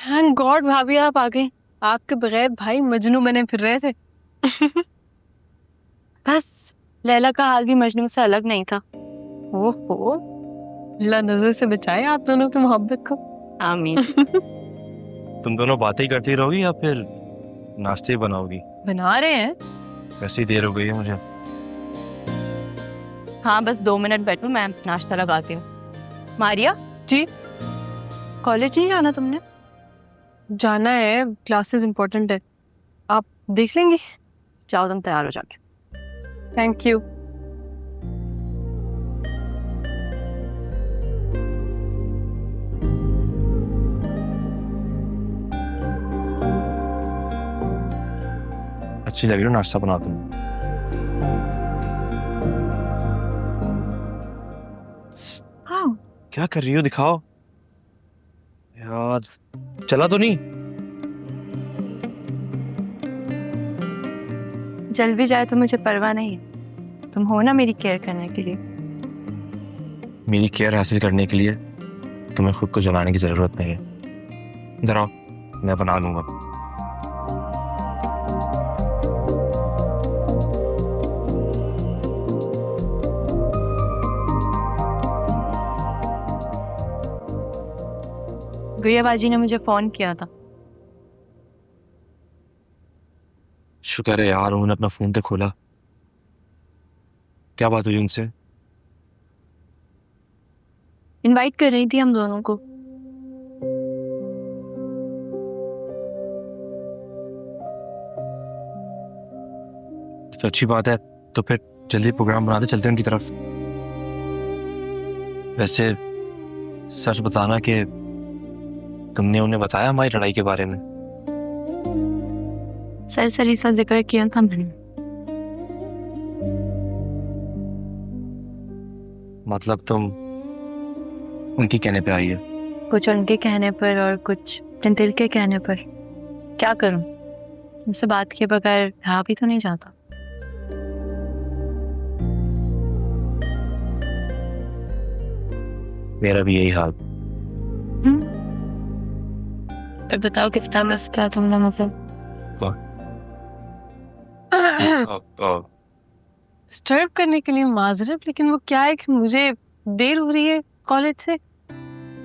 Thank God भाभी आप आ गई। आपके बगैर भाई मजनू बने फिर रहे थे। बस लैला का हाल भी मजनू से अलग नहीं था। ओहो, अल्लाह नजर से बचाए आप दोनों की मोहब्बत को। आमीन। तुम दोनों बातें ही करती रहोगी या फिर नाश्ते ही बनाओगी? बना रहे हैं। वैसे ही देर हो गई है मुझे। हाँ बस 2 मिनट बैठो, मैं नाश्ता लगाती हूँ। मारिया जी कॉलेज नहीं जाना तुमने? जाना है, क्लासेस इंपॉर्टेंट है। आप देख लेंगी। जाओ तुम तैयार हो जाके। Thank you. अच्छी लग रही हो, नाश्ता बना दूँ? हाँ क्या कर रही हो, दिखाओ यार। चला तो नहीं? जल भी जाए तो मुझे परवाह नहीं है, तुम हो ना मेरी केयर करने के लिए। मेरी केयर हासिल करने के लिए तुम्हें खुद को जलाने की जरूरत नहीं है। इधर आओ, मैं बना लूंगा। गुड़िया बाजी ने मुझे फोन किया था। शुक्र है यार, उन्होंने अपना फोन तो खोला। क्या बात हुई उनसे? इनवाइट कर रही थी हम दोनों को। तो अच्छी बात है, तो फिर जल्दी प्रोग्राम बनाते चलते हैं उनकी तरफ। वैसे सच बताना कि तुमने उन्हें बताया हमारी लड़ाई के बारे में? सरसरी सा जिक्र किया था मैंने। मतलब तुम उनकी कहने पे आई है? कुछ उनके कहने पर और कुछ अपने दिल के कहने पर। क्या करूं, मुझसे बात किए बगैर रहा भी तो नहीं जाता। मेरा भी यही हाल। तो बताओ कितना मिस किया तुमने मुझे। डिस्टर्ब करने के लिए माजरत, लेकिन वो क्या है कि मुझे देर हो रही है कॉलेज से,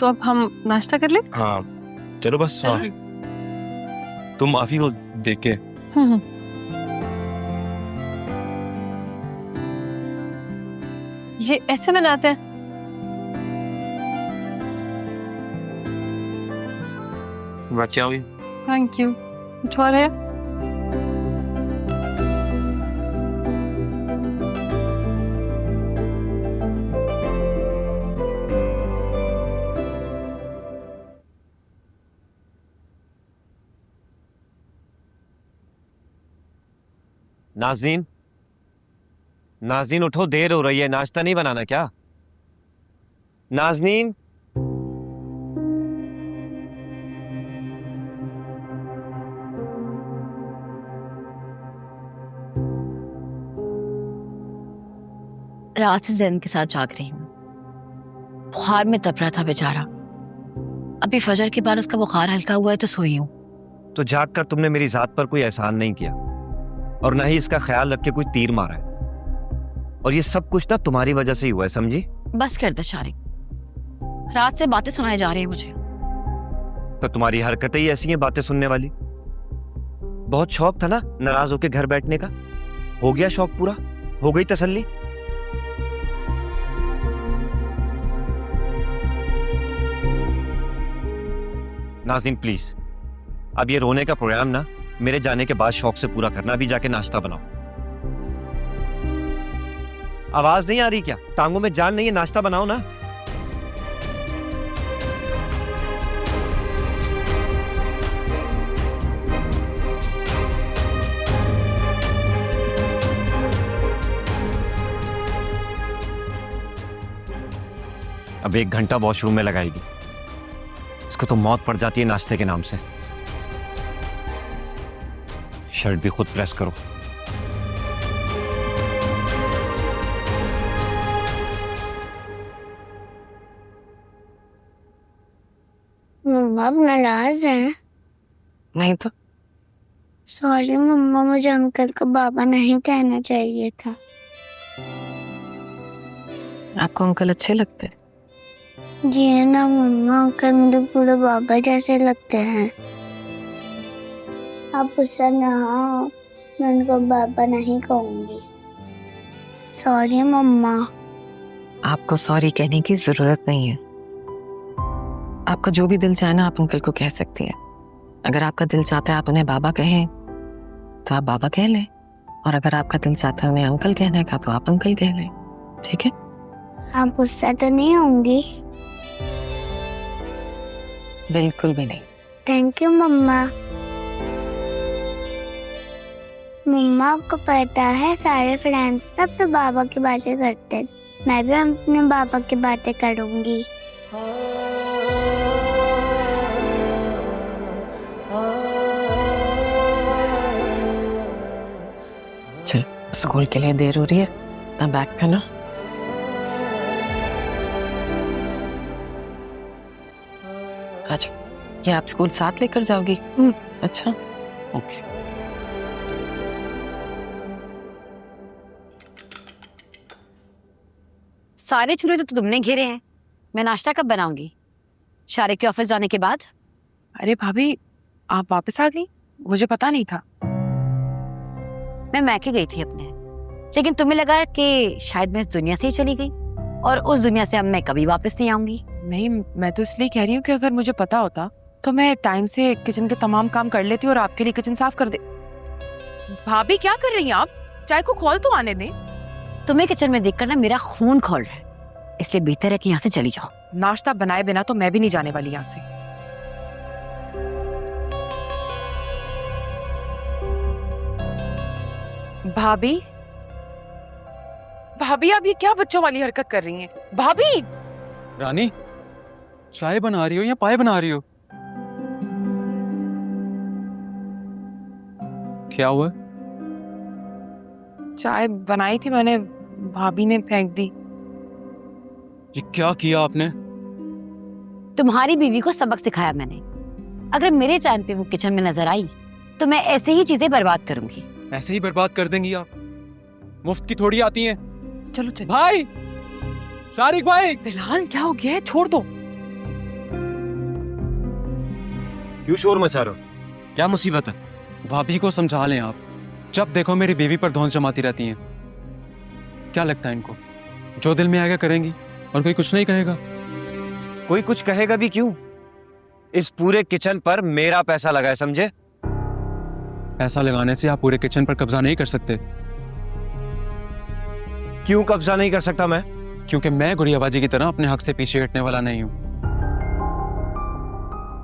तो अब हम नाश्ता कर ले। हाँ चलो बस। हाँ तुम आफी को देख के। ये ऐसे बनाते हैं। बच्चे आओगी? Thank you. कुछ और है? नाज़नीन, नाज़नीन उठो, देर हो रही है। नाश्ता नहीं बनाना क्या? नाज़नीन, रात से जैन के साथ जाग रही हूँ। बुखार में तप रहा था बेचारा। अभी फजर के बाद उसका बुखार हल्का हुआ है तो सोई हूँ। तो जाग कर तुमने मेरी जात पर कोई एहसान नहीं किया और न ही इसका ख्याल रख के कोई तीर मारा है। और ये सब कुछ ना तुम्हारी वजह से ही हुआ है, समझी? बस कर दे शारिक, रात से बातें सुनाई जा रही है मुझे। तो तुम्हारी हरकतें ही ऐसी हैं बातें सुनने वाली। बहुत शौक था ना नाराज होके घर बैठने का, हो गया शौक पूरा, हो गई तसल्ली। नाज़नीन प्लीज, अब ये रोने का प्रोग्राम ना मेरे जाने के बाद शौक से पूरा करना। अभी जाके नाश्ता बनाओ। आवाज नहीं आ रही क्या? टांगों में जान नहीं है? नाश्ता बनाओ ना। अब 1 घंटा वॉशरूम में लगाएगी। इसको तो मौत पड़ जाती है नाश्ते के नाम से। शर्ट भी खुद प्रेस करो। मम्मा अब नाराज हैं? नहीं तो सॉरी मम्मा, मुझे अंकल को बाबा नहीं कहना चाहिए था। आपको अंकल अच्छे लगते हैं? जी ना मम्मा, अंकल मुझे पूरे बाबा जैसे लगते हैं। आप गुस्सा ना हो, मैं उनको बाबा नहीं कहूँगी। सॉरी मम्मा। आपको सॉरी कहने की जरूरत नहीं है। आपका जो भी दिल चाहे ना आप अंकल को कह सकती हैं। अगर आपका दिल चाहता है आप उन्हें बाबा कहें तो आप बाबा कह लें, और अगर आपका दिल चाहता है उन्हें अंकल कहने का तो आप अंकल कह लें। ठीक है? आप गुस्सा तो नहीं होंगी? बिल्कुल भी नहीं। थैंक यू मम्मा। मम्मा आपको पता है सारे फ्रेंड्स अपने बाबा की बातें करते हैं, मैं भी अपने बाबा की बातें करूंगी। चल, स्कूल के लिए देर हो रही है, ना बैग पहना। अच्छा, ये आप स्कूल साथ लेकर जाओगी? अच्छा, ओके। सारे चूल्हे तो तुमने घेरे हैं, मैं नाश्ता कब बनाऊंगी? शारिक के ऑफिस जाने के बाद? अरे भाभी, आप वापस आ गई? मुझे पता नहीं था। मैं मैके गई थी अपने, लेकिन तुम्हें लगा कि शायद मैं इस दुनिया से ही चली गई और उस दुनिया से अब मैं कभी वापस नहीं आऊंगी। नहीं, मैं तो इसलिए कह रही हूँ कि अगर मुझे पता होता तो मैं टाइम से किचन के तमाम काम कर लेती और आपके लिए किचन साफ कर दे। भाभी क्या कर रही हैं आप? चाय को खोल तो आने दें। तुम्हें किचन में देखकर ना मेरा खून खौल रहा है, इसलिए बेहतर है कि यहाँ से चली जाओ। नाश्ता बनाए बिना तो मैं भी नहीं जाने वाली यहाँ से। भाभी, भाभी आप ये क्या बच्चों वाली हरकत कर रही हैं? भाभी! रानी, चाय बना रही हो या पाए बना रही हो? क्या हुआ? चाय बनाई थी मैंने, भाभी ने फेंक दी। ये क्या किया आपने? तुम्हारी बीवी को सबक सिखाया मैंने। अगर मेरे टाइम पे वो किचन में नजर आई तो मैं ऐसे ही चीजें बर्बाद करूंगी। ऐसे ही बर्बाद कर देंगी आप? मुफ्त की थोड़ी आती हैं। चलो चलो। भाई, शारिक भाई! बिलाल क्या हो गया है? छोड़ दो। क्यों शोर मचा रहे हो? क्या मुसीबत है? भाभी को समझा लें आप। जब देखो मेरी बीवी पर धौंस जमाती रहती हैं। क्या लगता है इनको? जो दिल में आएगा करेंगी और कोई कुछ नहीं कहेगा। कोई कुछ कहेगा भी क्यों? इस पूरे किचन पर मेरा पैसा लगा है, समझे? पैसा लगाने से आप पूरे किचन पर कब्जा नहीं कर सकते। क्यों कब्जा नहीं कर सकता मैं? क्योंकि मैं गुड़ियाबाजी की तरह अपने हक से पीछे हटने वाला नहीं हूं,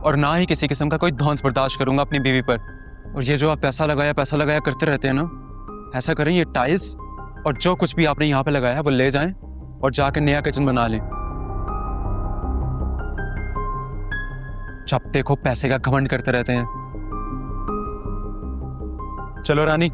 और ना ही किसी किस्म का कोई धौंस बर्दाश्त करूंगा अपनी बीवी पर। और ये जो आप पैसा लगाया करते रहते हैं ना, ऐसा करें ये टाइल्स और जो कुछ भी आपने यहाँ पे लगाया है वो ले जाएं और जाकर नया किचन बना लें। जब देखो पैसे का घमंड करते रहते हैं। चलो रानी,